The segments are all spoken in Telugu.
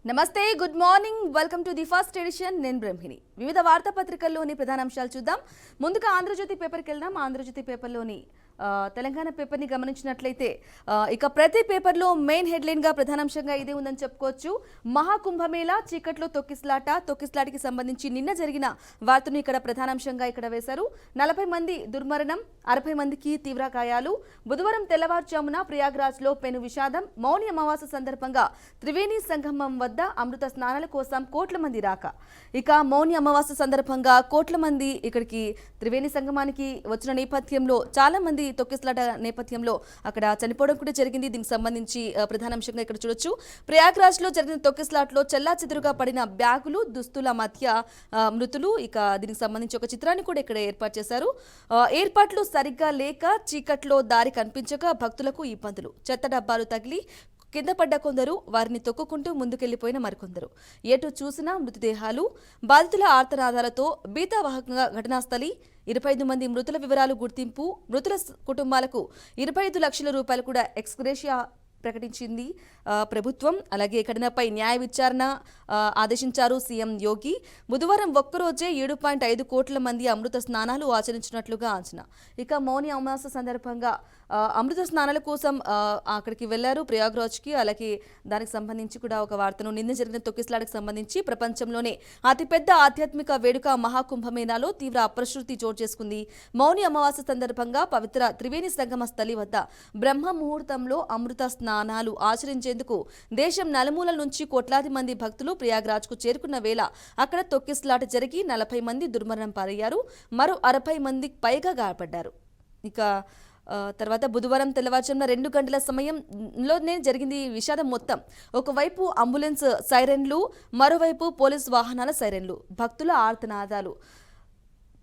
నమస్తే, good morning, welcome to the first edition. నేను బ్రహ్మిణి. వివిధ వార్తాపత్రికల్లోని ప్రధాన అంశాలు చూద్దాం. ముందుగా ఆంధ్రజ్యోతి పేపర్కి వెళ్దాం. ఆంధ్రజ్యోతి పేపర్లోని తెలంగాణ పేపర్ని గమనించినట్లయితే ఇక ప్రతి పేపర్లో మెయిన్ హెడ్లైన్గా ప్రధానాంశంగా ఇదే ఉందని చెప్పుకోవచ్చు. మహాకుంభమేళా చీకట్లో తొక్కిస్లాటకి సంబంధించి నిన్న జరిగిన వార్తను ఇక్కడ ప్రధానాంశంగా ఇక్కడ వేశారు. 40 మంది దుర్మరణం, 60 మందికి తీవ్ర గాయాలు. బుధవారం తెల్లవారుజామున ప్రయాగ్రాజ్లో పెను విషాదం. మౌని అమావాస్య సందర్భంగా త్రివేణి సంగమం వద్ద అమృత స్నానాల కోసం కోట్ల మంది రాక. ఇక మౌని అమావాస్య సందర్భంగా కోట్ల మంది ఇక్కడికి త్రివేణి సంగమానికి వచ్చిన నేపథ్యంలో చాలా మంది తొక్కిస్లాట నేపథ్యంలో అక్కడ చనిపోవడం కూడా జరిగింది. దీనికి సంబంధించి ప్రధానాంశంగా ఇక్కడ చూడొచ్చు. ప్రయాగ్రాజ్ లో జరిగిన తొక్కిస్లాట్లో చెల్లాచెదురుగా పడిన బ్యాగులు, దుస్తుల మధ్య మృతులు. ఇక దీనికి సంబంధించి ఒక చిత్రాన్ని కూడా ఇక్కడ ఏర్పాటు చేశారు. ఏర్పాట్లు సరిగ్గా లేక చీకట్లో దారి కనిపించక భక్తులకు ఇబ్బందులు. చెత్త డబ్బాలు తగిలి కింద పడ్డ కొందరు, వారిని తొక్కుకుంటూ ముందుకెళ్లిపోయిన మరికొందరు. ఎటు చూసినా మృతదేహాలు. బాధితుల ఆర్తనాదాలతో భీతావహంగా ఘటనాస్థలి. 25 మంది మృతుల వివరాలు గుర్తింపు. మృతుల కుటుంబాలకు 25 లక్షల రూపాయలు కూడా ఎక్స్గ్రేషియా ప్రకటించింది ప్రభుత్వం. అలాగే ఘటనపై న్యాయ విచారణ ఆదేశించారు సీఎం యోగి. బుధవారం ఒక్కరోజే 7.5 కోట్ల మంది అమృత స్నానాలు ఆచరించినట్లుగా అంచనా. ఇక మౌని అమావాస్య సందర్భంగా అమృత స్నానాల కోసం అక్కడికి వెళ్లారు ప్రయాగ్రాజ్కి. అలాగే దానికి సంబంధించి కూడా ఒక వార్తను, నిన్న జరిగిన తొక్కిస్లాటకు సంబంధించి ప్రపంచంలోనే అతిపెద్ద ఆధ్యాత్మిక వేడుక మహాకుంభమేళాలో తీవ్ర అప్రశృతి చోటు చేసుకుంది. మౌని అమావాస్య సందర్భంగా పవిత్ర త్రివేణి సంగమ స్థలి వద్ద బ్రహ్మ ముహూర్తంలో అమృత స్నానాలు ఆచరించేందుకు దేశం నలుమూలల నుంచి కోట్లాది మంది భక్తులు ప్రయాగ్రాజ్కు చేరుకున్న వేళ అక్కడ తొక్కిస్లాట జరిగి 40 మంది దుర్మరణం పాలయ్యారు. మరో 60 మందికి పైగా గాయపడ్డారు. ఇక తర్వాత బుధవారం తెల్లవారుజామున 2 గంటల సమయంలోనే జరిగింది ఈ విషాదం మొత్తం. ఒకవైపు అంబులెన్స్ సైరన్లు, మరోవైపు పోలీసు వాహనాల సైరన్లు, భక్తుల ఆర్తనాదాలు.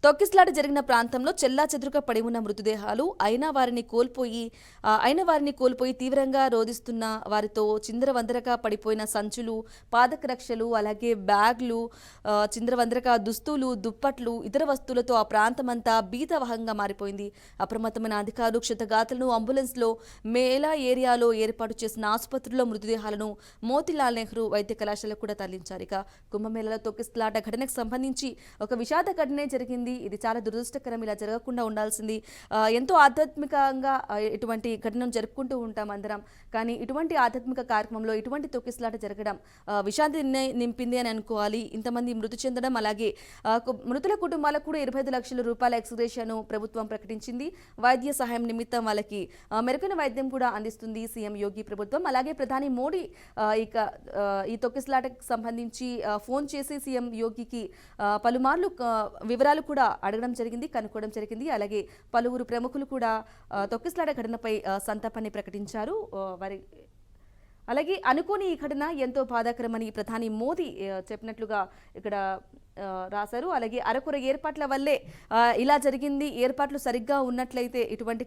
తొక్కిస్లాట జరిగిన ప్రాంతంలో చెల్లాచెదురుగా పడి ఉన్న మృతదేహాలు. అయిన వారిని కోల్పోయి తీవ్రంగా రోధిస్తున్న వారితో చిందరవందరగా పడిపోయిన సంచులు, పాదక రక్షలు, అలాగే బ్యాగ్లు, చిందరవందరగా దుస్తులు, దుప్పట్లు, ఇతర వస్తువులతో ఆ ప్రాంతమంతా భీతవహంగా మారిపోయింది. అప్రమత్తమైన అధికారులు క్షతగాతులను అంబులెన్స్లో మేలా ఏరియాలో ఏర్పాటు చేసిన ఆసుపత్రిలో మృతదేహాలను మోతిలాల్ నెహ్రూ వైద్య కళాశాలకు కూడా తరలించారు. ఇక కుంభమేళాలో తొక్కిస్లాట ఘటనకు సంబంధించి ఒక విషాద ఘటనే జరిగింది. ఇది చాలా దురదృష్టకరం. ఇలా జరగకుండా ఉండాల్సింది. ఎంతో ఆధ్యాత్మికంగా ఇటువంటి ఘటనను జరుపుకుంటూ ఉంటాం అందరం. కానీ ఇటువంటి ఆధ్యాత్మిక కార్యక్రమంలో ఇటువంటి తొక్కిసలాట జరగడం విషాదాన్ని నింపింది అని అనుకోవాలి. ఇంతమంది మృతి చెందడం, అలాగే మృతుల కుటుంబాలకు కూడా 25 లక్షల రూపాయల ఎక్స్గ్రేషియాను ప్రభుత్వం ప్రకటించింది. వైద్య సహాయం నిమిత్తం వాళ్ళకి మెరుగైన వైద్యం కూడా అందిస్తుంది సీఎం యోగి ప్రభుత్వం. అలాగే ప్రధాని మోడీ ఇక ఈ తొక్కిసలాటకు సంబంధించి ఫోన్ చేసి సీఎం యోగికి పలుమార్లు వివరాలు కూడా అడగడం జరిగింది, కనుక్కోవడం జరిగింది. అలాగే పలువురు ప్రముఖులు కూడా తొక్కిసలాట ఘటనపై సంతాపాన్ని ప్రకటించారు. అలాగే అనుకోని ఈ ఘటన ఎంతో బాధాకరమని ప్రధాని మోదీ చెప్పినట్లుగా ఇక్కడ రాశారు. అలాగే అరకొర ఏర్పాట్ల వల్లే ఇలా జరిగింది. ఏర్పాట్లు సరిగ్గా ఉన్నట్లయితే ఇటువంటి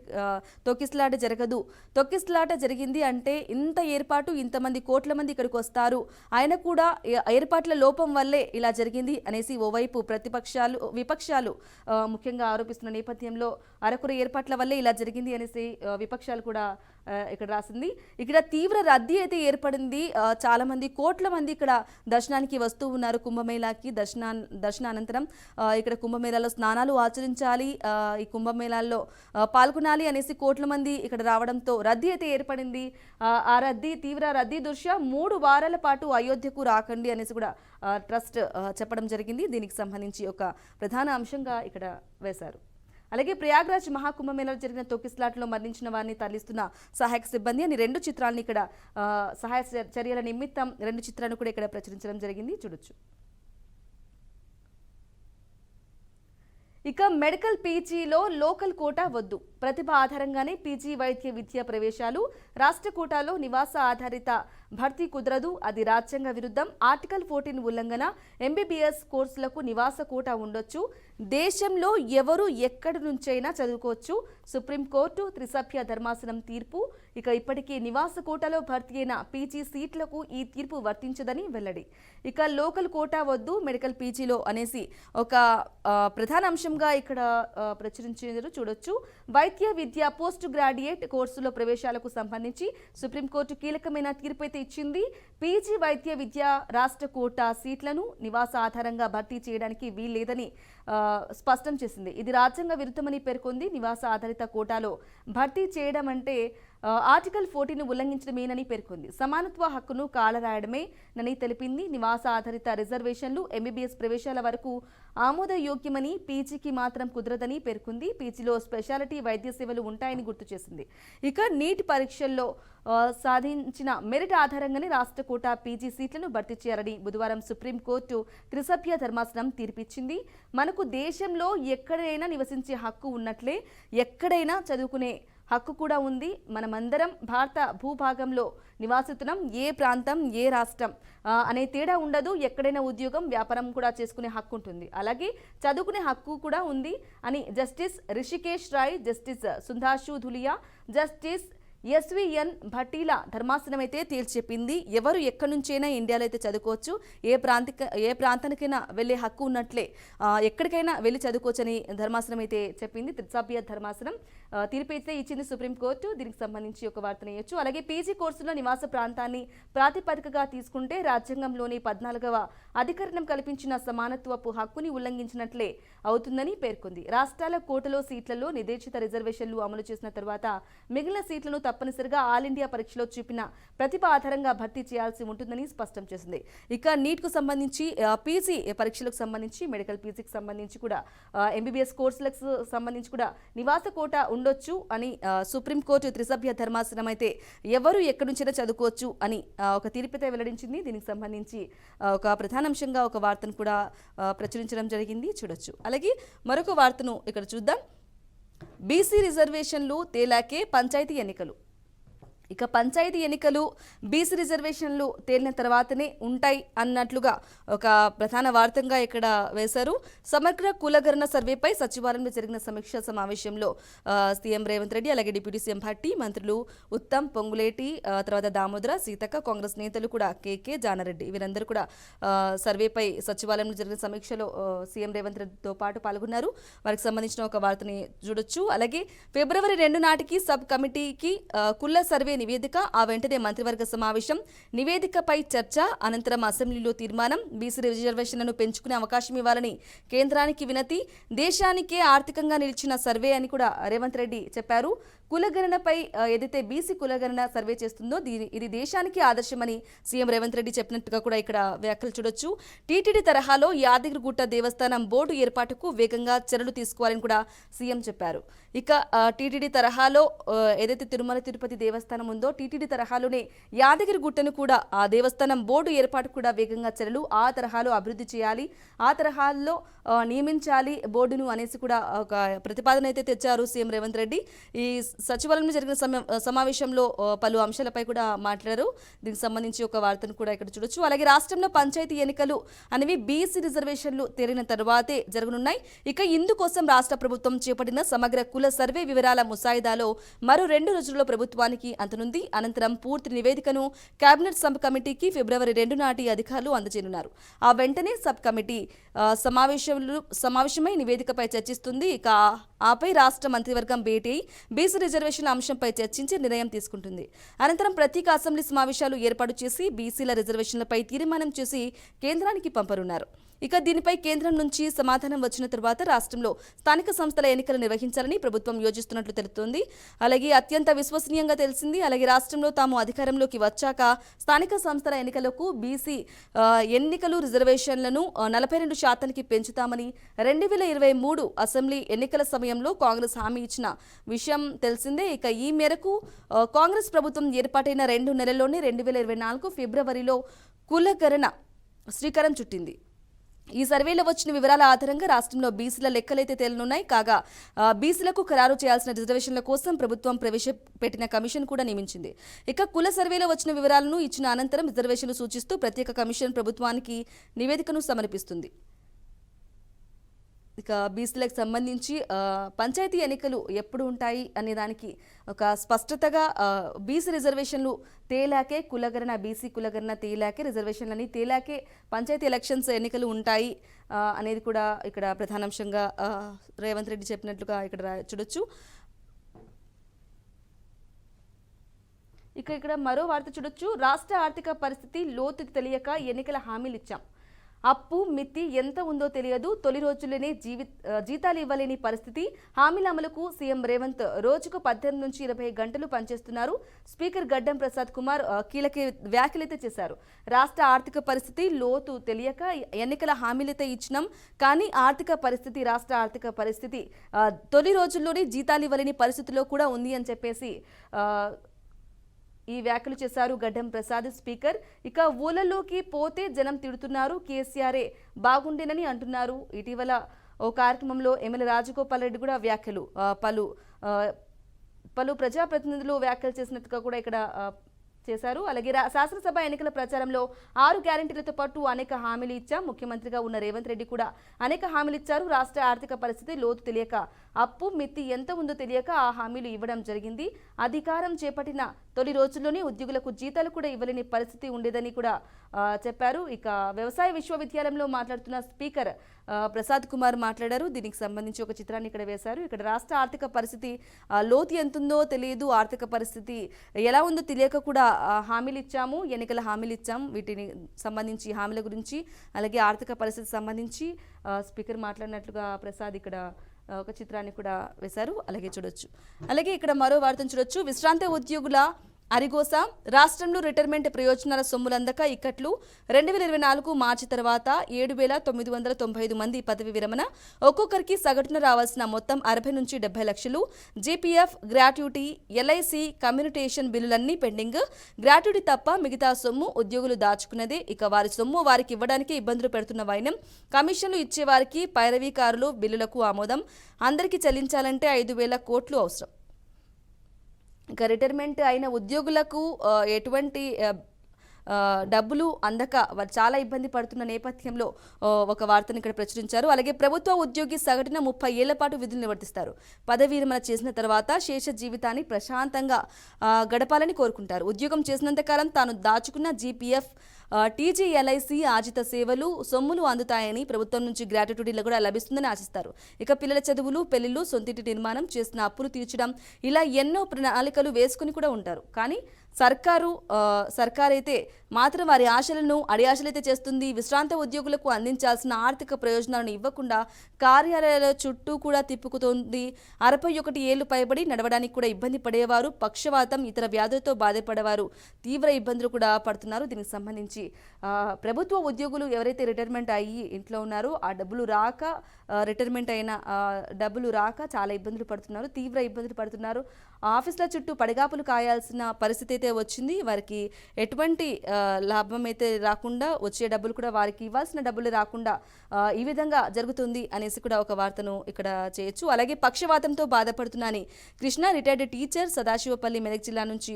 తొక్కిసలాట జరగదు. తొక్కిసలాట జరిగింది అంటే ఇంత ఏర్పాటు, ఇంతమంది కోట్ల మంది ఇక్కడికి వస్తారు, ఆయన కూడా ఏర్పాట్ల లోపం వల్లే ఇలా జరిగింది అనేసి ఓవైపు విపక్షాలు ముఖ్యంగా ఆరోపిస్తున్న నేపథ్యంలో అరకొర ఏర్పాట్ల వల్లే ఇలా జరిగింది అనేసి విపక్షాలు కూడా ఇక్కడ రాసింది. ఇక్కడ తీవ్ర రద్దీ అయితే ఏర్పడింది. చాలా మంది, కోట్ల మంది ఇక్కడ దర్శనానికి వస్తూ ఉన్నారు. కుంభమేళాకి దర్శనానంతరం ఇక్కడ కుంభమేళాలో స్నానాలు ఆచరించాలి, ఈ కుంభమేళాల్లో పాల్గొనాలి అనేసి కోట్ల మంది ఇక్కడ రావడంతో రద్దీ అయితే ఏర్పడింది. ఆ తీవ్ర రద్దీ దృష్ట్యా 3 వారాల పాటు అయోధ్యకు రాకండి అనేసి కూడా ట్రస్ట్ చెప్పడం జరిగింది. దీనికి సంబంధించి ఒక ప్రధాన అంశంగా ఇక్కడ వేశారు. అలాగే ప్రయాగ్రాజ్ మహాకుంభమేళాలో జరిగిన తొక్కిసలాటలో మరణించిన వారిని తరలిస్తున్న సహాయక సిబ్బంది అని 2 చిత్రాలను ఇక్కడ సహాయ చర్యల నిమిత్తం 2 చిత్రాలను కూడా ఇక్కడ ప్రచురించడం జరిగింది. చూడొచ్చు. ఇక మెడికల్ పీజీలో లోకల్ కోటా వద్దు. ప్రతిభ ఆధారంగానే పీజీ వైద్య విద్య ప్రవేశాలు. రాష్ట్ర కోటాలో నివాస ఆధారిత భర్తీ కుదరదు, అది రాజ్యాంగ విరుద్ధం. ఆర్టికల్ 14 ఉల్లంఘన. ఎంబీబీఎస్ కోర్సులకు నివాస కోటా ఉండొచ్చు. దేశంలో ఎవరు ఎక్కడి నుంచైనా చదువుకోవచ్చు. సుప్రీంకోర్టు త్రిసభ్య ధర్మాసనం తీర్పు. ఇక ఇప్పటికే నివాస కోటాలో భర్తీ అయిన పీజీ సీట్లకు ఈ తీర్పు వర్తించదని వెల్లడి. ఇక లోకల్ కోటా వద్దు మెడికల్ పీజీలో అనేసి ఒక ప్రధాన అంశంగా ఇక్కడ ప్రచురించారు. చూడొచ్చు. వైద్య వైద్య విద్య పోస్ట్ గ్రాడ్యుయేట్ కోర్సులో ప్రవేశాలకు సంబంధించి సుప్రీంకోర్టు కీలకమైన తీర్పు అయితే ఇచ్చింది. పీజీ వైద్య విద్య రాష్ట్ర కోటా సీట్లను నివాస ఆధారంగా భర్తీ చేయడానికి వీల్లేదని స్పష్టం చేసింది. ఇది రాజ్యాంగ విరుద్ధమని పేర్కొంది. నివాస ఆధారిత కోటాలో భర్తీ చేయడం అంటే ఆర్టికల్ 14ను ఉల్లంఘించడమేనని పేర్కొంది. సమానత్వ హక్కును కాలరాయడమేనని తెలిపింది. నివాస ఆధారిత రిజర్వేషన్లు ఎంబీబీఎస్ ప్రవేశాల వరకు ఆమోదయోగ్యమని, పీజీకి మాత్రం కుదరదని పేర్కొంది. పీజీలో స్పెషాలిటీ వైద్య సేవలు ఉంటాయని గుర్తు చేసింది. ఇక నీట్ పరీక్షల్లో సాధించిన మెరిట్ ఆధారంగానే రాష్ట్ర కోటా పీజీ సీట్లను భర్తీ చేయాలని బుధవారం సుప్రీంకోర్టు త్రిసభ్య ధర్మాసనం తీర్పిచ్చింది. మనకు దేశంలో ఎక్కడైనా నివసించే హక్కు ఉన్నట్లే ఎక్కడైనా చదువుకునే హక్కు కూడా ఉంది. మనమందరం భారత భూభాగంలో నివాసితున్నాం. ఏ ప్రాంతం, ఏ రాష్ట్రం అనే తేడా ఉండదు. ఎక్కడైనా ఉద్యోగం, వ్యాపారం కూడా చేసుకునే హక్కు ఉంటుంది. అలాగే చదువుకునే హక్కు కూడా ఉంది అని justice Rishikesh Roy, justice Sudhanshu Dhulia, justice S V N భట్టీల ధర్మాసనం అయితే తేల్చెప్పింది. ఎవరు ఎక్కడి నుంచైనా ఇండియాలో అయితే చదువుకోవచ్చు. ఏ ప్రాంతానికైనా వెళ్ళే హక్కు ఉన్నట్లే ఎక్కడికైనా వెళ్ళి చదువుకోవచ్చని ధర్మాసనం అయితే చెప్పింది. త్రిసభ్య ధర్మాసనం తీర్పు అయితే ఇచ్చింది సుప్రీంకోర్టు. దీనికి సంబంధించి ఒక వార్తను ఇవ్వచ్చు. అలాగే పీజీ కోర్సులో నివాస ప్రాంతాన్ని ప్రాతిపదికగా తీసుకుంటే రాజ్యాంగంలోని 14వ అధికరణం కల్పించిన సమానత్వపు హక్కుని ఉల్లంఘించినట్లే అవుతుందని పేర్కొంది. రాష్ట్రాల కోటలో సీట్లలో నిర్దేశిత రిజర్వేషన్లు అమలు చేసిన తర్వాత మిగిలిన సీట్లను తప్పనిసరిగా ఆల్ ఇండియా పరీక్షలో చూపిన ప్రతిభ ఆధారంగా భర్తీ చేయాల్సి ఉంటుందని స్పష్టం చేసింది. ఇక నీట్ కు సంబంధించి పీజీ పరీక్షలకు సంబంధించి, మెడికల్ పీజీకి సంబంధించి కూడా, ఎంబీబీఎస్ కోర్సులకు సంబంధించి కూడా నివాస కోట ఉండొచ్చు అని సుప్రీంకోర్టు త్రిసభ్య ధర్మాసనం అయితే ఎవరు ఎక్కడి నుంచైనా చదువుకోవచ్చు అని ఒక తీర్పుతో వెల్లడించింది. దీనికి సంబంధించి ఒక ప్రధానాంశంగా ఒక వార్తను కూడా ప్రచురించడం జరిగింది, చూడొచ్చు. అలాగే మరొక వార్తను ఇక్కడ చూద్దాం. బీసీ రిజర్వేషన్లు తేలాకే పంచాయతీ ఎన్నికలు. ఇక పంచాయతీ ఎన్నికలు బీసీ రిజర్వేషన్లు తేలిన తర్వాతనే ఉంటాయి అన్నట్లుగా ఒక ప్రధాన వార్తంగా ఇక్కడ వేశారు. సమగ్ర కులగణన సర్వేపై సచివాలయంలో జరిగిన సమీక్ష సమావేశంలో సీఎం రేవంత్ రెడ్డి, అలాగే డిప్యూటీ సీఎం భట్టి, మంత్రులు ఉత్తమ్, పొంగులేటి, తర్వాత దామోదర, సీతక్క, కాంగ్రెస్ నేతలు కూడా కేకే, జానారెడ్డి వీరందరూ కూడా సర్వేపై సచివాలయంలో జరిగిన సమీక్షలో సీఎం రేవంత్ రెడ్డితో పాటు పాల్గొన్నారు. వారికి సంబంధించిన ఒక వార్తని చూడొచ్చు. అలాగే ఫిబ్రవరి 2 నాటికి సబ్ కమిటీకి కుల సర్వే నివేదిక, ఆ వెంటనే మంత్రివర్గ సమావేశం, నివేదికపై చర్చ, అనంతరం అసెంబ్లీలో తీర్మానం. బీసీ రిజర్వేషన్లను పెంచుకునే అవకాశం ఇవ్వాలని కేంద్రానికి వినతి. దేశానికే ఆర్థికంగా నిలిచిన సర్వే అని కూడా రేవంత్ రెడ్డి చెప్పారు. కులగణనపై ఏదైతే బీసీ కులగణన సర్వే చేస్తుందో ఇది దేశానికి ఆదర్శమని సీఎం రేవంత్ రెడ్డి చెప్పినట్టుగా కూడా ఇక్కడ వ్యాఖ్యలు చూడొచ్చు. టీటీడీ తరహాలో యాదగిరిగుట్ట దేవస్థానం బోర్డు ఏర్పాటుకు వేగంగా చర్యలు తీసుకోవాలని కూడా సీఎం చెప్పారు. ఇక టీటీడీ తరహాలో ఏదైతే తిరుమల తిరుపతి దేవస్థానం ఉందో టీటీడీ తరహాలోనే యాదగిరిగుట్టను కూడా ఆ దేవస్థానం బోర్డు ఏర్పాటు కూడా వేగంగా చర్యలు ఆ తరహాలో అభివృద్ధి చేయాలి, ఆ తరహాలో నియమించాలి బోర్డును అనేసి కూడా ఒక ప్రతిపాదన అయితే తెచ్చారు సీఎం రేవంత్ రెడ్డి. ఈ సచివాలయంలో జరిగిన సమావేశంలో పలు అంశాలపై కూడా మాట్లాడారు. దీనికి సంబంధించి ఒక వార్తను కూడా ఇక్కడ చూడొచ్చు. అలాగే రాష్ట్రంలో పంచాయతీ ఎన్నికలు అనేవి బీసీ రిజర్వేషన్లు తేలిన తర్వాతే జరగనున్నాయి. ఇక ఇందుకోసం రాష్ట్ర ప్రభుత్వం చేపట్టిన సమగ్ర కుల సర్వే వివరాల ముసాయిదాలో మరో 2 రోజుల్లో ప్రభుత్వానికి అందనుంది. అనంతరం పూర్తి నివేదికను కేబినెట్ సబ్ కమిటీకి ఫిబ్రవరి 2 నాటి అధికారులు అందజేయనున్నారు. ఆ వెంటనే సబ్ కమిటీ సమావేశమై నివేదికపై చర్చిస్తుంది. ఇక ఆపై రాష్ట్ర మంత్రివర్గం భేటీ బీసీ రిజర్వేషన్ల అంశంపై చర్చించి నిర్ణయం తీసుకుంటుంది. అనంతరం ప్రత్యేక అసెంబ్లీ సమావేశాలు ఏర్పాటు చేసి బీసీల రిజర్వేషన్లపై తీర్మానం చేసి కేంద్రానికి పంపనున్నారు. ఇక దీనిపై కేంద్రం నుంచి సమాధానం వచ్చిన తరువాత రాష్ట్రంలో స్థానిక సంస్థల ఎన్నికలు నిర్వహించాలని ప్రభుత్వం యోచిస్తున్నట్లు తెలుస్తోంది. అలాగే అత్యంత విశ్వసనీయంగా తెలిసింది. అలాగే రాష్ట్రంలో తాము అధికారంలోకి వచ్చాక స్థానిక సంస్థల ఎన్నికలకు బీసీ ఎన్నికలు రిజర్వేషన్లను 42% పెంచుతామని 2023 అసెంబ్లీ ఎన్నికల సమయంలో కాంగ్రెస్ హామీ ఇచ్చిన విషయం తెలిసిందే. ఇక ఈ మేరకు కాంగ్రెస్ ప్రభుత్వం ఏర్పాటైన 2 నెలల్లోనే 2024 ఫిబ్రవరిలో కులగణన శ్రీకారం చుట్టింది. ఈ సర్వేలో వచ్చిన వివరాల ఆధారంగా రాష్ట్రంలో బీసీల లెక్కలైతే తేలనున్నాయి. కాగా బీసీలకు ఖరారు చేయాల్సిన రిజర్వేషన్ల కోసం ప్రభుత్వం ప్రవేశపెట్టిన కమిషన్ కూడా నియమించింది. ఇక కుల సర్వేలో వచ్చిన వివరాలను ఇచ్చిన అనంతరం రిజర్వేషన్లు సూచిస్తూ ప్రత్యేక కమిషన్ ప్రభుత్వానికి నివేదికను సమర్పిస్తుంది. ఇక బీసీలకు సంబంధించి పంచాయతీ ఎన్నికలు ఎప్పుడు ఉంటాయి అనే దానికి ఒక స్పష్టతగా బీసీ రిజర్వేషన్లు తేలాకే కులగణన, బీసీ కులగణన తేలాకే రిజర్వేషన్లని తేలాకే పంచాయతీ ఎలక్షన్స్ ఎన్నికలు ఉంటాయి అనేది కూడా ఇక్కడ ప్రధానాంశంగా రేవంత్ రెడ్డి చెప్పినట్లుగా ఇక్కడ చూడొచ్చు. ఇక్కడ మరో వార్త చూడొచ్చు. రాష్ట్ర ఆర్థిక పరిస్థితి లోతు తెలియక ఎన్నికల హామీలు ఇచ్చాం. అప్పు మితి ఎంత ఉందో తెలియదు. తొలి రోజుల్లోనే జీతాలు ఇవ్వలేని పరిస్థితి. హామీల అమలుకు సీఎం రేవంత్ రోజుకు 18 నుంచి 20 గంటలు పనిచేస్తున్నారు. స్పీకర్ గడ్డం ప్రసాద్ కుమార్ కీలక వ్యాఖ్యలైతే చేశారు. రాష్ట్ర ఆర్థిక పరిస్థితి లోతు తెలియక ఎన్నికల హామీలైతే ఇచ్చినాం, కానీ రాష్ట్ర ఆర్థిక పరిస్థితి తొలి రోజుల్లోనే జీతాలు ఇవ్వలేని పరిస్థితిలో కూడా ఉంది అని చెప్పేసి ఈ వ్యాఖ్యలు చేశారు గడ్డం ప్రసాద్ స్పీకర్. ఇక ఊళ్ళలోకి పోతే జనం తిడుతున్నారు, కేసీఆరే బాగుండేనని అంటున్నారు. ఇటీవల ఓ కార్యక్రమంలో ఎమ్మెల్యే రాజగోపాల్ రెడ్డి కూడా వ్యాఖ్యలు పలు ప్రజాప్రతినిధులు వ్యాఖ్యలు చేసినట్టుగా కూడా ఇక్కడ చేశారు. అలాగే శాసనసభ ఎన్నికల ప్రచారంలో 6 గ్యారెంటీలతో పాటు అనేక హామీలు ఇచ్చాం. ముఖ్యమంత్రిగా ఉన్న రేవంత్ రెడ్డి కూడా అనేక హామీలు ఇచ్చారు. రాష్ట్ర ఆర్థిక పరిస్థితి లోతు తెలియక, అప్పు మితి ఎంత ఉందో తెలియక ఆ హామీలు ఇవ్వడం జరిగింది. అధికారం చేపట్టిన తొలి రోజుల్లోనే ఉద్యోగులకు జీతాలు కూడా ఇవ్వలేని పరిస్థితి ఉండేదని కూడా చెప్పారు. ఇక వ్యవసాయ విశ్వవిద్యాలయంలో మాట్లాడుతున్న స్పీకర్ ప్రసాద్ కుమార్ మాట్లాడారు. దీనికి సంబంధించి ఒక చిత్రాన్ని ఇక్కడ వేశారు. ఇక్కడ రాష్ట్ర ఆర్థిక పరిస్థితి లోతు ఎంతుందో తెలియదు, ఆర్థిక పరిస్థితి ఎలా ఉందో తెలియక కూడా హామీలు ఇచ్చాము, ఎన్నికల హామీలు ఇచ్చాం. వీటిని సంబంధించి హామీల గురించి అలాగే ఆర్థిక పరిస్థితి సంబంధించి స్పీకర్ మాట్లాడినట్లుగా ప్రసాద్ ఇక్కడ ఒక చిత్రాన్ని కూడా వేశారు. అలాగే చూడొచ్చు. అలాగే ఇక్కడ మరో వార్తను చూడొచ్చు. విశ్రాంత ఉద్యోగుల అరిగోస. రాష్ట్రంలో రిటైర్మెంట్ ప్రయోజనాల సొమ్ములందక ఇక్కట్లు. 2024 మార్చి తర్వాత 7,995 మంది పదవి విరమణ. ఒక్కొక్కరికి సగటున రావాల్సిన మొత్తం 60 నుంచి 70 లక్షలు. జీపీఎఫ్, గ్రాట్యుటీ, ఎల్ఐసి, కమ్యూనికేషన్ బిల్లులన్నీ పెండింగ్. గ్రాట్యుటీ తప్ప మిగతా సొమ్ము ఉద్యోగులు దాచుకున్నదే. ఇక వారి సొమ్ము వారికి ఇవ్వడానికి ఇబ్బందులు పెడుతున్న వైనం. కమిషన్లు ఇచ్చేవారికి పైరవీకారులు బిల్లులకు ఆమోదం. అందరికీ చెల్లించాలంటే 5,000 కోట్లు అవసరం. ఇక రిటైర్మెంట్ అయిన ఉద్యోగులకు ఎటువంటి డబ్బులు అందక వారు చాలా ఇబ్బంది పడుతున్న నేపథ్యంలో ఒక వార్తను ఇక్కడ ప్రచురించారు. అలాగే ప్రభుత్వ ఉద్యోగి సగటున 30 ఏళ్ల పాటు విధులు నిర్వర్తిస్తారు. పదవి విరమణ చేసిన తర్వాత శేష జీవితాన్ని ప్రశాంతంగా గడపాలని కోరుకుంటారు. ఉద్యోగం చేసినంతకాలం తాను దాచుకున్న జీపీఎఫ్, టీజీఎల్ఐసి, ఆజిత సేవలు, సొమ్ములు అందుతాయని, ప్రభుత్వం నుంచి గ్రాట్యుటీలు కూడా లభిస్తుందని ఆశిస్తారు. ఇక పిల్లల చదువులు, పెళ్లిళ్లు, సొంతింటి నిర్మాణం, చేసిన అప్పులు తీర్చడం, ఇలా ఎన్నో ప్రణాళికలు వేసుకుని కూడా ఉంటారు. కానీ సర్కారైతే మాత్రం వారి ఆశలను అడియాశలైతే చేస్తుంది. విశ్రాంత ఉద్యోగులకు అందించాల్సిన ఆర్థిక ప్రయోజనాలను ఇవ్వకుండా కార్యాలయాల చుట్టూ కూడా తిప్పుకుతోంది. 61 ఏళ్లు పైబడి నడవడానికి కూడా ఇబ్బంది పడేవారు, పక్షవాతం, ఇతర వ్యాధులతో బాధపడేవారు తీవ్ర ఇబ్బందులు కూడా పడుతున్నారు. దీనికి సంబంధించి ప్రభుత్వ ఉద్యోగులు ఎవరైతే రిటైర్మెంట్ అయ్యి ఇంట్లో ఉన్నారో ఆ డబ్బులు రాక, రిటైర్మెంట్ అయిన డబ్బులు రాక చాలా ఇబ్బందులు పడుతున్నారు, తీవ్ర ఇబ్బందులు పడుతున్నారు. ఆఫీసుల చుట్టూ పడిగాపులు కాయాల్సిన పరిస్థితి అయితే వచ్చింది. వారికి ఎటువంటి లాభం అయితే రాకుండా, వచ్చే డబ్బులు కూడా వారికి ఇవ్వాల్సిన డబ్బులు రాకుండా ఈ విధంగా జరుగుతుంది అనేసి కూడా ఒక వార్తను ఇక్కడ చేయొచ్చు. అలాగే పక్షవాతంతో బాధపడుతున్నానని కృష్ణ రిటైర్డ్ టీచర్ సదాశివపల్లి మెదక్ జిల్లా నుంచి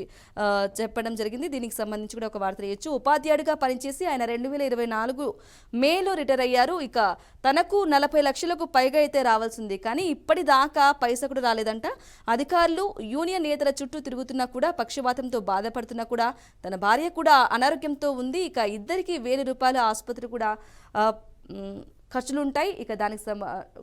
చెప్పడం జరిగింది. దీనికి సంబంధించి కూడా ఒక వార్త చేయొచ్చు. ఉపాధ్యాయుడిగా పనిచేసి ఆయన 2024 మేలో రిటైర్ అయ్యారు. ఇక తనకు 40 లక్షలకు పైగా అయితే రావాల్సింది, కానీ ఇప్పటిదాకా పైసా కూడా రాలేదంట. అధికారులు యూనియన్ నేతల చుట్టూ తిరుగుతున్నా కూడా, పక్షవాతంతో బాధపడుతున్నా కూడా, తన భార్య కూడా అనారోగ్యంతో ఉంది. ఇక ఇద్దరికి 1,000 రూపాయల ఆసుపత్రి కూడా ఖర్చులుంటాయి. ఇక దానికి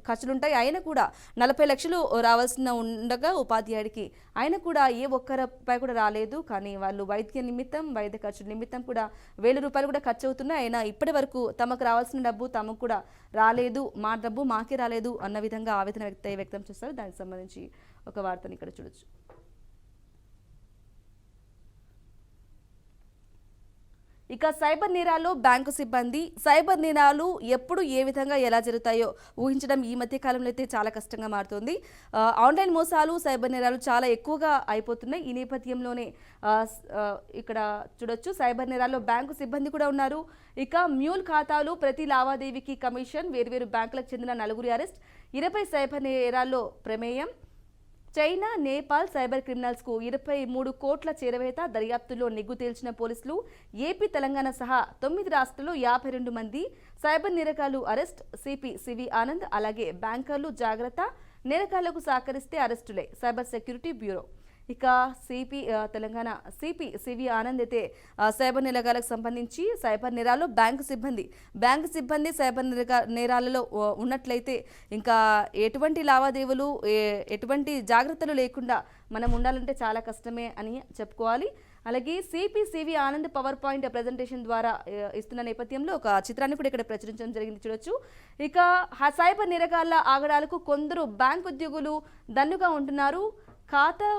ఖర్చులుంటాయి. ఆయన కూడా 40 లక్షలు రావాల్సిన ఉండగా ఉపాధ్యాయుడికి ఆయన కూడా ఏ ఒక్క రూపాయి కూడా రాలేదు. కానీ వాళ్ళు వైద్య నిమిత్తం, వైద్య ఖర్చుల నిమిత్తం కూడా 1,000 రూపాయలు కూడా ఖర్చు అవుతున్నాయి. అయినా ఇప్పటి వరకు తమకు రావాల్సిన డబ్బు తమకు కూడా రాలేదు, మా డబ్బు మాకే రాలేదు అన్న విధంగా ఆవేదన వ్యక్తం చేస్తారు. దానికి సంబంధించి ఒక వార్తను ఇక్కడ చూడొచ్చు. ఇక సైబర్ నేరాల్లో బ్యాంకు సిబ్బంది. సైబర్ నేరాలు ఎప్పుడు ఏ విధంగా ఎలా జరుగుతాయో ఊహించడం ఈ మధ్య కాలంలో అయితే చాలా కష్టంగా మారుతుంది. ఆన్లైన్ మోసాలు, సైబర్ నేరాలు చాలా ఎక్కువగా అయిపోతున్నాయి. ఈ నేపథ్యంలోనే ఇక్కడ చూడొచ్చు, సైబర్ నేరాల్లో బ్యాంకు సిబ్బంది కూడా ఉన్నారు. ఇక మ్యూల్ ఖాతాలు, ప్రతి లావాదేవీకి కమిషన్, వేర్వేరు బ్యాంకులకు చెందిన 4 అరెస్ట్, 20 సైబర్ నేరాల్లో ప్రమేయం. చైనా, నేపాల్ సైబర్ క్రిమినల్స్కు 23 కోట్ల చేరవేత. దర్యాప్తులో నిగ్గు తేల్చిన పోలీసులు. ఏపీ, తెలంగాణ సహా 9 రాష్ట్రాల్లో 52 మంది సైబర్ నేరగాళ్లు అరెస్ట్. CP CV Anand. అలాగే బ్యాంకర్లు జాగ్రత్త, నేరగాళ్లకు సహకరిస్తే అరెస్టులే. Cyber security bureau. ఇక తెలంగాణ సిపి సివి ఆనంద్ అయితే సైబర్ నేరగాళ్లకు సంబంధించి సైబర్ నేరాల్లో బ్యాంకు సిబ్బంది సైబర్ నేరాలలో ఉన్నట్లయితే ఇంకా ఎటువంటి లావాదేవీలు, ఎటువంటి జాగ్రత్తలు లేకుండా మనం ఉండాలంటే చాలా కష్టమే అని చెప్పుకోవాలి. అలాగే CP Anand power point presentation ద్వారా ఇస్తున్న నేపథ్యంలో ఒక చిత్రాన్ని కూడా ఇక్కడ ప్రచురించడం జరిగింది, చూడొచ్చు. ఇక సైబర్ నేరగాళ్ల ఆగడాలకు కొందరు బ్యాంక్ ఉద్యోగులు దన్నుగా ఉంటున్నారు. ఖాతా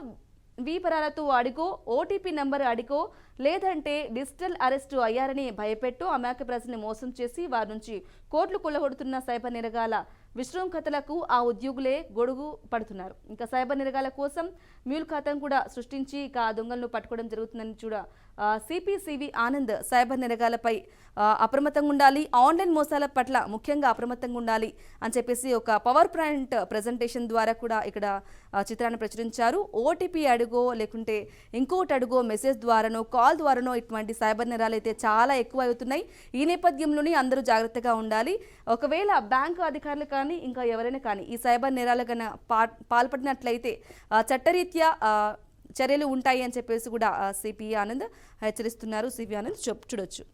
వివరాలతో అడిగో, ఓటీపీ నంబర్ అడిగో, లేదంటే డిజిటల్ అరెస్టు అయ్యారని భయపెట్టు అమాయక ప్రజల్ని మోసం చేసి వారి నుంచి కోట్లు కొల్లగొడుతున్న సైబర్ నేరగాల విశృంఖతలకు ఆ ఉద్యోగులే గొడుగు పడుతున్నారు. ఇంకా సైబర్ నేరగాల కోసం మ్యూల్ ఖాతాను కూడా సృష్టించి ఇక ఆ దొంగలను పట్టుకోవడం జరుగుతుందని సిపి ఆనంద్ సైబర్ నేరగాలపై అప్రమత్తంగా ఉండాలి, ఆన్లైన్ మోసాల పట్ల ముఖ్యంగా అప్రమత్తంగా ఉండాలి అని చెప్పేసి ఒక పవర్ పాయింట్ ప్రజెంటేషన్ ద్వారా కూడా ఇక్కడ చిత్రాన్ని ప్రచురించారు. ఓటీపీ అడుగో, లేకుంటే ఇంకోటి అడుగో, మెసేజ్ ద్వారానో, కాల్ ద్వారానో ఇటువంటి సైబర్ నేరాలు అయితే చాలా ఎక్కువ అవుతున్నాయి. ఈ నేపథ్యంలోనే అందరూ జాగ్రత్తగా ఉండాలి. ఒకవేళ బ్యాంకు అధికారులు కానీ ఇంకా ఎవరైనా కానీ ఈ సైబర్ నేరాలు కన్నా పాల్పడినట్లయితే చట్టరీత్యా చర్యలు ఉంటాయి అని చెప్పేసి కూడా సిపి ఆనంద్ హెచ్చరిస్తున్నారు. సిపి ఆనంద్ చూడొచ్చు.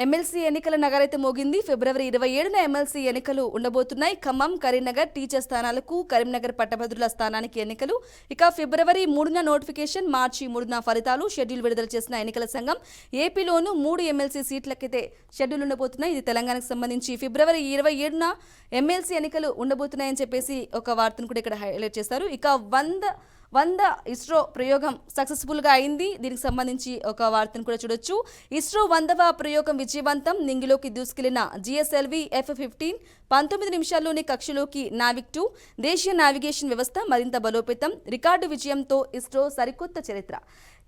ఎమ్మెల్సీ ఎన్నికల నగరైతే మోగింది. ఫిబ్రవరి 27న ఎమ్మెల్సీ ఎన్నికలు ఉండబోతున్నాయి. ఖమ్మం, కరీంనగర్ టీచర్ స్థానాలకు, కరీంనగర్ పట్టభద్రుల స్థానానికి ఎన్నికలు. ఇక ఫిబ్రవరి 3న నోటిఫికేషన్, మార్చి 3న ఫలితాలు, షెడ్యూల్ విడుదల చేసిన ఎన్నికల సంఘం. ఏపీలోనూ 3 ఎమ్మెల్సీ సీట్లకైతే షెడ్యూల్ ఉండబోతున్నాయి. ఇది తెలంగాణకు సంబంధించి ఫిబ్రవరి 27న ఎమ్మెల్సీ ఎన్నికలు ఉండబోతున్నాయని చెప్పేసి ఒక వార్తను కూడా ఇక్కడ హైలైట్ చేశారు. ఇక 100 ఇస్రో ప్రయోగం సక్సెస్ఫుల్గా అయింది. దీనికి సంబంధించి ఒక వార్తను కూడా చూడొచ్చు. ఇస్రో 100వ ప్రయోగం విజయవంతం. నింగిలోకి దూసుకెళ్లిన GSLV F-15 19 నిమిషాల్లోనే కక్షలోకి నావిక్ 2 దేశీయ నావిగేషన్ వ్యవస్థ మరింత బలోపేతం. రికార్డు విజయంతో ఇస్రో సరికొత్త చరిత్ర.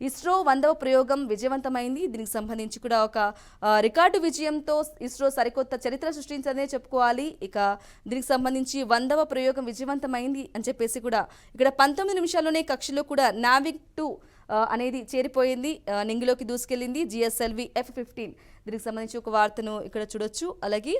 ఇస్రో 100వ ప్రయోగం విజయవంతమైంది. దీనికి సంబంధించి కూడా ఒక రికార్డు విజయంతో ఇస్రో సరికొత్త చరిత్ర సృష్టించదనే చెప్పుకోవాలి. ఇక దీనికి సంబంధించి 100వ ప్రయోగం విజయవంతమైంది అని చెప్పేసి కూడా ఇక్కడ 19 నిమిషాల్లోనే కక్షలో కూడా నావిక్ 2 అనేది చేరిపోయింది, నింగిలోకి దూసుకెళ్లింది GSLV F-15. దీనికి సంబంధించి ఒక వార్తను ఇక్కడ చూడొచ్చు. అలాగే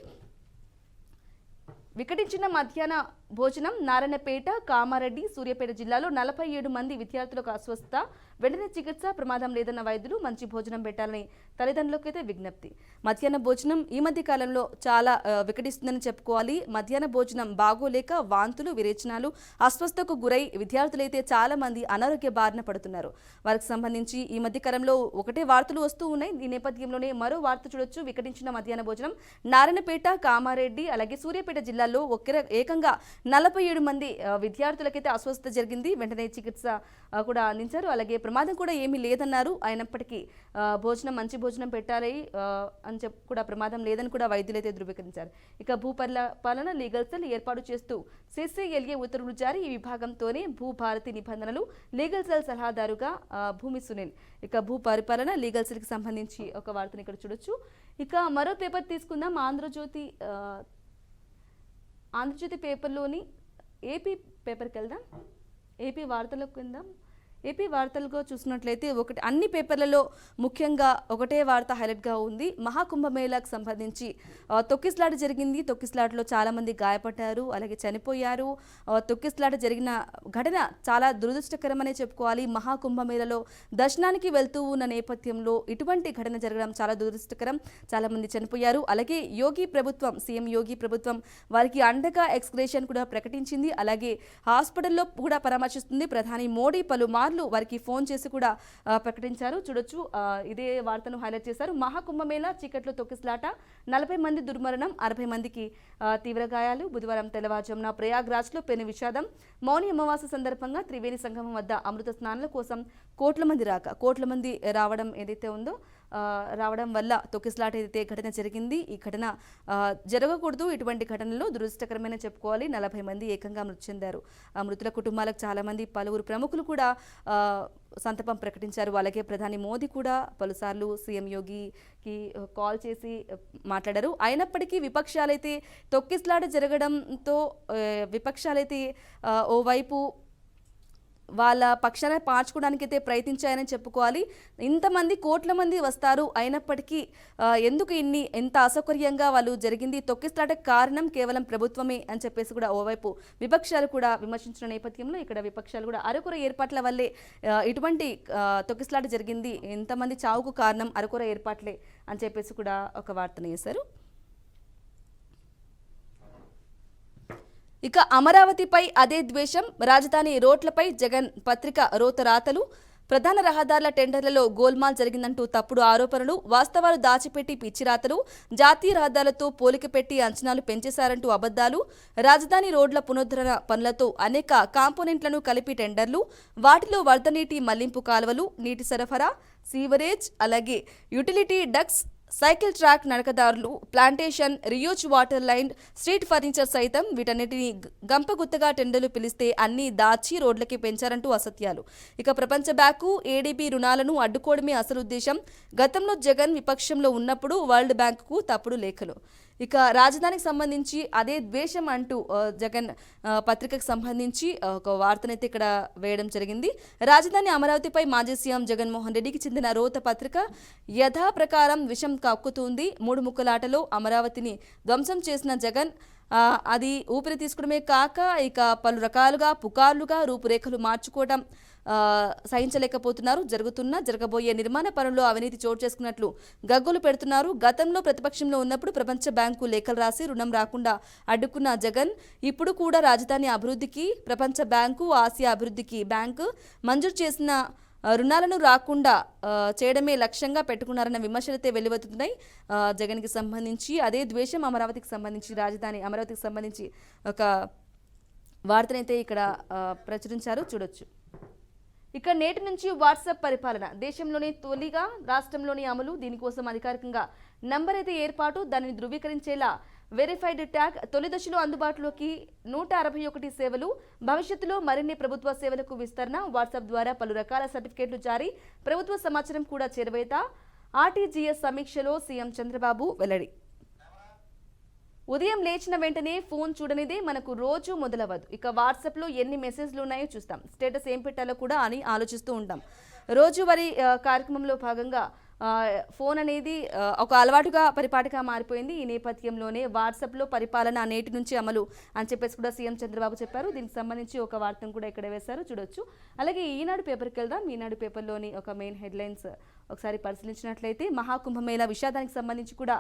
వికటించిన మధ్యాహ్న భోజనం. నారాయణపేట, కామారెడ్డి, సూర్యాపేట జిల్లాలో 47 మంది విద్యార్థులకు అస్వస్థత. వెంటనే చికిత్స, ప్రమాదం లేదన్న వైద్యులు. మంచి భోజనం పెట్టాలని తల్లిదండ్రులకైతే విజ్ఞప్తి. మధ్యాహ్న భోజనం ఈ మధ్య కాలంలో చాలా వికటిస్తుందని చెప్పుకోవాలి. మధ్యాహ్న భోజనం బాగోలేక వాంతులు, విరేచనాలు, అస్వస్థతకు గురై విద్యార్థులైతే చాలా మంది అనారోగ్య బారిన పడుతున్నారు. వారికి సంబంధించి ఈ మధ్య కాలంలో ఒకటే వార్తలు వస్తూ ఉన్నాయి. ఈ నేపథ్యంలోనే మరో వార్త చూడొచ్చు. వికటించిన మధ్యాహ్న భోజనం. నారాయణపేట, కామారెడ్డి, అలాగే సూర్యాపేట జిల్లాల్లో ఏకంగా 47 మంది విద్యార్థులకైతే అస్వస్థత జరిగింది. వెంటనే చికిత్స కూడా అందించారు. అలాగే ప్రమాదం కూడా ఏమీ లేదన్నారు. అయినప్పటికీ మంచి భోజనం పెట్టాలి అని కూడా ప్రమాదం లేదని కూడా వైద్యులైతే ధృవీకరించారు. ఇక భూపాలన లీగల్ సెల్ ఏర్పాటు చేస్తూ CCLA ఉత్తర్వులు జారీ. ఈ విభాగంతోనే భూభారతి నిబంధనలు. లీగల్ సెల్ సలహాదారుగా భూమి సునీల్. ఇక భూ పరిపాలన లీగల్ సెల్కి సంబంధించి ఒక వార్తను ఇక్కడ చూడొచ్చు. ఇక మరో పేపర్ తీసుకుందాం. ఆంధ్రజ్యోతి పేపర్లోని ఏపీ పేపర్కి వెళ్దాం. ఏపీ వార్తలకు వెళ్దాం. ఏపీ వార్తలుగా చూసినట్లయితే అన్ని పేపర్లలో ముఖ్యంగా ఒకటే వార్త హైలైట్గా ఉంది. మహాకుంభమేళాకు సంబంధించి తొక్కిసలాట జరిగింది. తొక్కిసలాటలో చాలామంది గాయపడ్డారు, అలాగే చనిపోయారు. తొక్కిసలాట జరిగిన ఘటన చాలా దురదృష్టకరమనే చెప్పుకోవాలి. మహాకుంభమేళలో దర్శనానికి వెళ్తూ ఉన్న నేపథ్యంలో ఇటువంటి ఘటన జరగడం చాలా దురదృష్టకరం. చాలామంది చనిపోయారు. అలాగే సీఎం యోగి ప్రభుత్వం వారికి అండగా ఎక్స్గ్రేషన్ కూడా ప్రకటించింది. అలాగే హాస్పిటల్లో కూడా పరామర్శిస్తుంది. ప్రధాని మోడీ పలుమార్లు వారికి ఫోన్ చేసి కూడా ప్రకటించారు. చూడొచ్చు, ఇదే వార్తను హైలైట్ చేశారు. మహాకుంభమేళ చీకట్లో తొక్కిసలాట, 40 మంది దుర్మరణం, 60 మందికి తీవ్ర గాయాలు. బుధవారం తెల్లవారుజామున ప్రయాగ్రాజ్లో పెను విషాదం. మౌని అమావాస్య సందర్భంగా త్రివేణి సంగమం వద్ద అమృత స్నానాల కోసం కోట్ల మంది రావడం ఏదైతే ఉందో రావడం వల్ల తొక్కిసలాట ఏదైతే ఘటన జరిగింది. ఈ ఘటన జరగకూడదు. ఇటువంటి ఘటనలో దురదృష్టకరమైన చెప్పుకోవాలి. 40 మంది ఏకంగా మృతి చెందారు. మృతుల కుటుంబాలకు చాలామంది పలువురు ప్రముఖులు కూడా సంతాపం ప్రకటించారు. అలాగే ప్రధాని మోదీ కూడా పలుసార్లు సీఎం యోగికి కాల్ చేసి మాట్లాడారు. అయినప్పటికీ విపక్షాలైతే తొక్కిసలాట జరగడంతో విపక్షాలైతే ఓవైపు వాళ్ళ పక్షాన మార్చుకోవడానికి అయితే ప్రయత్నించాయని చెప్పుకోవాలి. ఇంతమంది కోట్ల మంది వస్తారు, అయినప్పటికీ ఎందుకు ఎంత అసౌకర్యంగా వాళ్ళు జరిగింది, తొక్కిసలాటకు కారణం కేవలం ప్రభుత్వమే అని చెప్పేసి కూడా ఓవైపు విపక్షాలు కూడా విమర్శించిన నేపథ్యంలో ఇక్కడ విపక్షాలు కూడా అరకొర ఏర్పాట్ల వల్లే ఇటువంటి తొక్కిసలాట జరిగింది, ఇంతమంది చావుకు కారణం అరకొర ఏర్పాట్లే అని చెప్పేసి కూడా ఒక వార్తను వేశారు. ఇక అమరావతిపై అదే ద్వేషం, రాజధాని రోడ్లపై జగన్ పత్రిక రోతరాతలు, ప్రధాన రహదారుల టెండర్లలో గోల్మాల్ జరిగిందంటూ తప్పుడు ఆరోపణలు, వాస్తవాలు దాచిపెట్టి పిచ్చిరాతలు, జాతీయ రహదారులతో పోలిక పెట్టి అంచనాలు పెంచేశారంటూ అబద్దాలు, రాజధాని రోడ్ల పునరుద్ధరణ పనులతో అనేక కాంపోనెంట్లను కలిపి టెండర్లు, వాటిలో వరద నీటి మళ్లింపు కాలువలు, నీటి సరఫరా, సీవరేజ్, అలాగే యుటిలిటీ డక్స్, సైకిల్ ట్రాక్, నడకదారులు, plantation, reuse water line, street furniture సైతం వీటన్నిటిని గంపగుత్తగా టెండర్లు పిలిస్తే అన్ని దాచి రోడ్లకి పెంచారంటూ అసత్యాలు. ఇక ప్రపంచ బ్యాంకు, ఏడీబీ రుణాలను అడ్డుకోవడమే అసలు ఉద్దేశం. గతంలో జగన్ విపక్షంలో ఉన్నప్పుడు వరల్డ్ బ్యాంకుకు తప్పుడు లేఖలు. ఇక రాజధానికి సంబంధించి అదే ద్వేషం అంటూ జగన్ పత్రికకు సంబంధించి ఒక వార్తనైతే ఇక్కడ వేయడం జరిగింది. రాజధాని అమరావతిపై మాజీ సీఎం జగన్మోహన్ రెడ్డికి చెందిన రోత పత్రిక యథాప్రకారం విషం కక్కుతుంది. 3 ముక్కలాటలో అమరావతిని ధ్వంసం చేసిన జగన్ అది ఊపిరి తీసుకోవడమే కాక ఇక పలు రకాలుగా పుకార్లుగా రూపురేఖలు మార్చుకోవడం సహించలేకపోతున్నారు. జరగబోయే నిర్మాణ పనుల్లో అవినీతి చోటు చేసుకున్నట్లు గగ్గోలు పెడుతున్నారు. గతంలో ప్రతిపక్షంలో ఉన్నప్పుడు ప్రపంచ బ్యాంకు లేఖలు రాసి రుణం రాకుండా అడ్డుకున్న జగన్ ఇప్పుడు కూడా రాజధాని అభివృద్ధికి ప్రపంచ బ్యాంకు, ఆసియా అభివృద్ధికి బ్యాంకు మంజూరు చేసిన రుణాలను రాకుండా చేయడమే లక్ష్యంగా పెట్టుకున్నారన్న విమర్శలైతే వెలువెత్తుతున్నాయి. జగన్కి సంబంధించి అదే ద్వేషం, అమరావతికి సంబంధించి రాజధాని అమరావతికి సంబంధించి ఒక వార్తనైతే ఇక్కడ ప్రచురించారు, చూడొచ్చు. ఇక నేటి నుంచి వాట్సాప్ పరిపాలన దేశంలోనే తొలిగా రాష్ట్రంలోని అమలు. దీనికోసం అధికారికంగా నంబర్ అయితే ఏర్పాటు, దానిని ధృవీకరించేలా వెరిఫైడ్ ట్యాగ్. తొలి దశలో అందుబాటులోకి 161 సేవలు, భవిష్యత్తులో మరిన్ని ప్రభుత్వ సేవలకు విస్తరణ. వాట్సాప్ ద్వారా పలు రకాల సర్టిఫికేట్లు జారీ, ప్రభుత్వ సమాచారం కూడా చేరవేత. ఆర్టీజీఎస్ సమీక్షలో సీఎం చంద్రబాబు వెల్లడి. ఉదయం లేచిన వెంటనే ఫోన్ చూడనిదే మనకు రోజు మొదలవ్వదు. ఇక వాట్సాప్లో ఎన్ని మెసేజ్లు ఉన్నాయో చూస్తాం, స్టేటస్ ఏం పెట్టాలో కూడా అని ఆలోచిస్తూ ఉంటాం. రోజువారీ కార్యక్రమంలో భాగంగా ఫోన్ అనేది ఒక అలవాటుగా పరిపాటిగా మారిపోయింది. ఈ నేపథ్యంలోనే వాట్సాప్లో పరిపాలన నేటి నుంచి అమలు అని చెప్పేసి కూడా సీఎం చంద్రబాబు చెప్పారు. దీనికి సంబంధించి ఒక వార్తను కూడా ఇక్కడ వేశారు, చూడొచ్చు. అలాగే ఈనాడు పేపర్కి వెళ్దాం. ఈనాడు పేపర్లోని ఒక మెయిన్ హెడ్లైన్స్ ఒకసారి పరిశీలించినట్లయితే మహాకుంభమేళా విషాదానికి సంబంధించి కూడా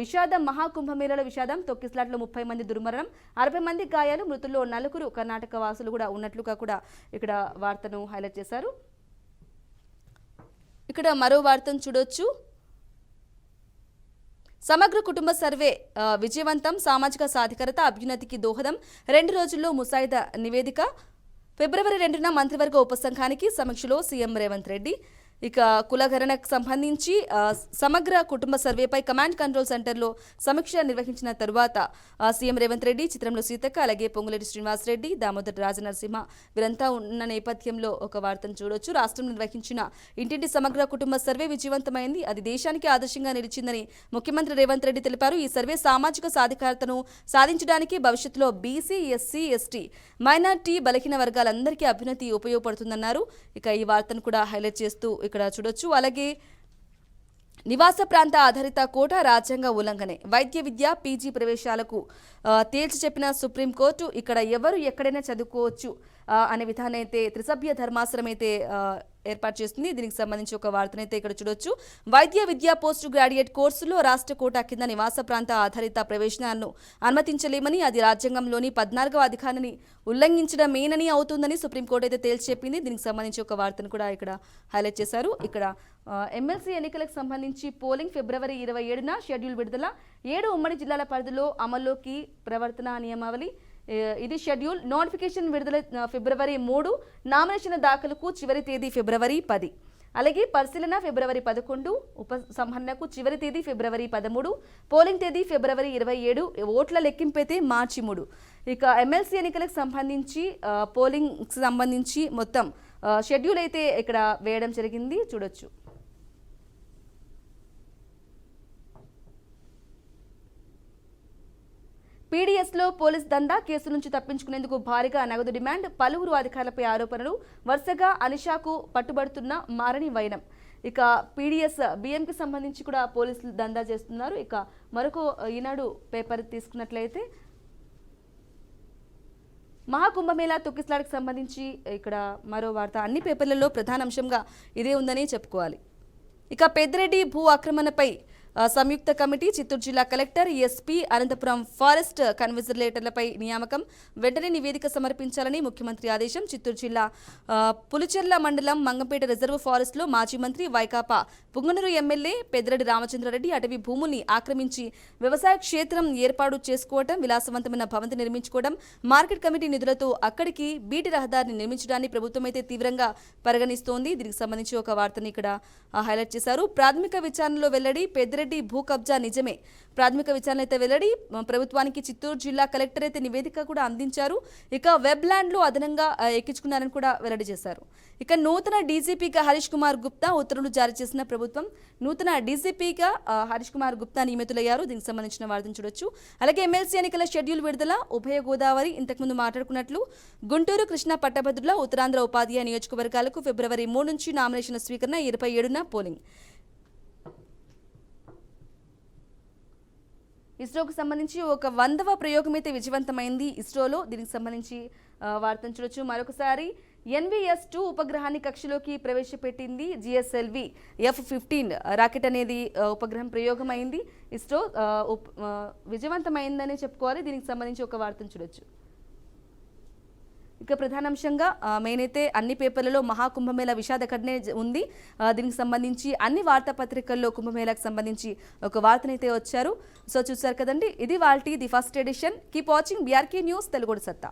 విషాదం, మహాకుంభమేళాలో విషాదం, తొక్కిస్లాట్లో 30 మంది దుర్మరణం, 60 మంది గాయాలు, మృతుల్లో 4 కర్ణాటక వాసులు కూడా ఉన్నట్లుగా కూడా ఇక్కడ వార్తను హైలైట్ చేశారు. ఇక్కడ మరో వార్తను చూడొచ్చు. సమగ్ర కుటుంబ సర్వే విజయవంతం, సామాజిక సాధికారత అభ్యున్నతికి దోహదం, 2 రోజుల్లో ముసాయిదా నివేదిక. ఫిబ్రవరి 2న మంత్రివర్గ ఉపసంఘానికి సమీక్షలో సీఎం రేవంత్ రెడ్డి. ఇక కులగణనకు సంబంధించి సమగ్ర కుటుంబ సర్వేపై కమాండ్ కంట్రోల్ సెంటర్లో సమీక్ష నిర్వహించిన తరువాత సీఎం రేవంత్ రెడ్డి, చిత్రంలో సీతక్క, అలాగే పొంగులేటి శ్రీనివాసరెడ్డి, దామోదర్ రాజనరసింహ వీరంతా ఉన్న నేపథ్యంలో ఒక వార్తను చూడొచ్చు. రాష్ట్రం నిర్వహించిన ఇంటింటి సమగ్ర కుటుంబ సర్వే విజయవంతమైంది, అది దేశానికి ఆదర్శంగా నిలిచిందని ముఖ్యమంత్రి రేవంత్ రెడ్డి తెలిపారు. ఈ సర్వే సామాజిక సాధికారతను సాధించడానికి, భవిష్యత్తులో బీసీ, ఎస్సీ, ఎస్టీ, మైనార్టీ, బలహీన వర్గాలందరికీ అభ్యున్నతి ఉపయోగపడుతుందన్నారు. ఇక ఈ వార్తను కూడా హైలైట్ చేస్తూ ఇక్కడ చూడొచ్చు. అలాగే నివాస ప్రాంత ఆధారిత కోట రాజ్యాంగ ఉల్లంఘనే, వైద్య విద్య, పీజీ ప్రవేశాలకు తేల్చి చెప్పిన సుప్రీంకోర్టు. ఇక్కడ ఎవరు ఎక్కడైనా చదువుకోవచ్చు అనే విధానం అయితే త్రిసభ్య ధర్మాసనం అయితే ఏర్పాటు చేస్తుంది. దీనికి సంబంధించి ఒక వార్తనైతే ఇక్కడ చూడొచ్చు. వైద్య విద్య, పోస్ట్ గ్రాడ్యుయేట్ కోర్సులో రాష్ట్ర కోటా కింద నివాస ప్రాంత ఆధారిత ప్రవేశాలను అనుమతించలేమని, అది రాజ్యాంగంలోని 14వ అధికారాన్ని ఉల్లంఘించడమేనని అవుతుందని సుప్రీంకోర్టు అయితే తేల్చి చెప్పింది. దీనికి సంబంధించి ఒక వార్తను కూడా ఇక్కడ హైలైట్ చేశారు. ఇక్కడ ఎమ్మెల్సీ ఎన్నికలకు సంబంధించి పోలింగ్ ఫిబ్రవరి 27న షెడ్యూల్ విడుదల, 7 ఉమ్మడి జిల్లాల పరిధిలో అమల్లోకి ప్రవర్తన నియమావళి. ఇది షెడ్యూల్. నోటిఫికేషన్ విడుదల ఫిబ్రవరి 3, నామినేషన్ దాఖలుకు చివరి తేదీ ఫిబ్రవరి 10, అలాగే పరిశీలన ఫిబ్రవరి 11, ఉపసంహరణకు చివరి తేదీ ఫిబ్రవరి 13, పోలింగ్ తేదీ ఫిబ్రవరి 27, ఓట్ల లెక్కింపైతే మార్చి 3. ఇక ఎమ్మెల్సీ ఎన్నికలకు సంబంధించి పోలింగ్ సంబంధించి మొత్తం షెడ్యూల్ అయితే ఇక్కడ వేయడం జరిగింది, చూడొచ్చు. పీడీఎస్లో పోలీస్ దందా, కేసు నుంచి తప్పించుకునేందుకు భారీగా నగదు డిమాండ్, పలువురు అధికారులపై ఆరోపణలు, వరుసగా అనిషాకు పట్టుబడుతున్న మారని వైనం. ఇక పీడీఎస్ బియ్యంకి సంబంధించి కూడా పోలీసులు దందా చేస్తున్నారు. ఇక మరొక ఈనాడు పేపర్ తీసుకున్నట్లయితే మహాకుంభమేళా తొక్కిసలాటకు సంబంధించి ఇక్కడ మరో వార్త. అన్ని పేపర్లలో ప్రధాన అంశంగా ఇదే ఉందని చెప్పుకోవాలి. ఇక పెద్దిరెడ్డి భూ ఆక్రమణపై సంయుక్త కమిటీ, చిత్తూరు జిల్లా కలెక్టర్, ఎస్పీ, అనంతపురం ఫారెస్ట్ కన్వర్జేటర్లపై నియామకం, వెంటనే నివేదిక సమర్పించాలని ముఖ్యమంత్రి ఆదేశం. చిత్తూరు జిల్లా పులిచెర్ల మండలం మంగంపేట రిజర్వ్ ఫారెస్ట్లో మాజీ మంత్రి వైకాపా పుంగనూరు ఎమ్మెల్యే పెద్దిరెడ్డి రామచంద్రారెడ్డి అటవీ భూముల్ని ఆక్రమించి వ్యవసాయ క్షేత్రం ఏర్పాటు చేసుకోవడం, విలాసవంతమైన భవంతి నిర్మించుకోవడం, మార్కెట్ కమిటీ నిధులతో అక్కడికి బీటీ రహదారిని నిర్మించడాన్ని ప్రభుత్వం అయితే తీవ్రంగా పరిగణిస్తోంది. దీనికి సంబంధించి ఒక వార్తని ఇక్కడ హైలైట్ చేశారు. ప్రాథమిక విచారణలో వెల్లడి, పెద్దిరెడ్డి భూ కబ్జా నిజమే. ప్రాథమిక విచారణ అయితే వెల్లడి, ప్రభుత్వానికి చిత్తూరు జిల్లా కలెక్టర్ అయితే నివేదిక కూడా అందించారు. ఇక వెబ్ ల్యాండ్లో అదనంగా ఎక్కించుకున్నారని కూడా వెల్లడి చేశారు. ఇక నూతన డీజీపీగా హరీష్ కుమార్ గుప్తా ఉత్తర్వులు జారీ చేసిన ప్రభుత్వం. నూతన డీజీపీగా హరీష్ కుమార్ గుప్తా నియమితులయ్యారు. దీనికి సంబంధించిన వార్తను చూడొచ్చు. అలాగే ఎమ్మెల్సీ ఎన్నికల షెడ్యూల్ విడుదల, ఉభయ గోదావరి ఇంతకుముందు మాట్లాడుకున్నట్లు గుంటూరు, కృష్ణా పట్టభద్రుల, ఉత్తరాంధ్ర ఉపాధ్యాయ నియోజకవర్గాలకు ఫిబ్రవరి 3 నుంచి నామినేషన్ల స్వీకరణ, 27న పోలింగ్. ఇస్రోకు సంబంధించి ఒక 100వ ప్రయోగం అయితే విజయవంతమైంది ఇస్రోలో. దీనికి సంబంధించి వార్తను చూడొచ్చు. మరొకసారి NVS-2 ఉపగ్రహాన్ని కక్షలోకి ప్రవేశపెట్టింది GSLV F-15 రాకెట్ అనేది ఉపగ్రహం ప్రయోగం అయింది. ఇస్రో విజయవంతమైందని చెప్పుకోవాలి. దీనికి సంబంధించి ఒక వార్తను చూడొచ్చు. ఇక ప్రధానాంశంగా మెయిన్ అయితే అన్ని పేపర్లలో మహాకుంభమేళా విషాద ఘటనే ఉంది. దీనికి సంబంధించి అన్ని వార్తాపత్రికల్లో కుంభమేళాకు సంబంధించి ఒక వార్తనైతే వచ్చారు. సో చూసారు కదండి, ఇది వాల్టి the first edition. Keep watching BRK news Telugu సత్తా.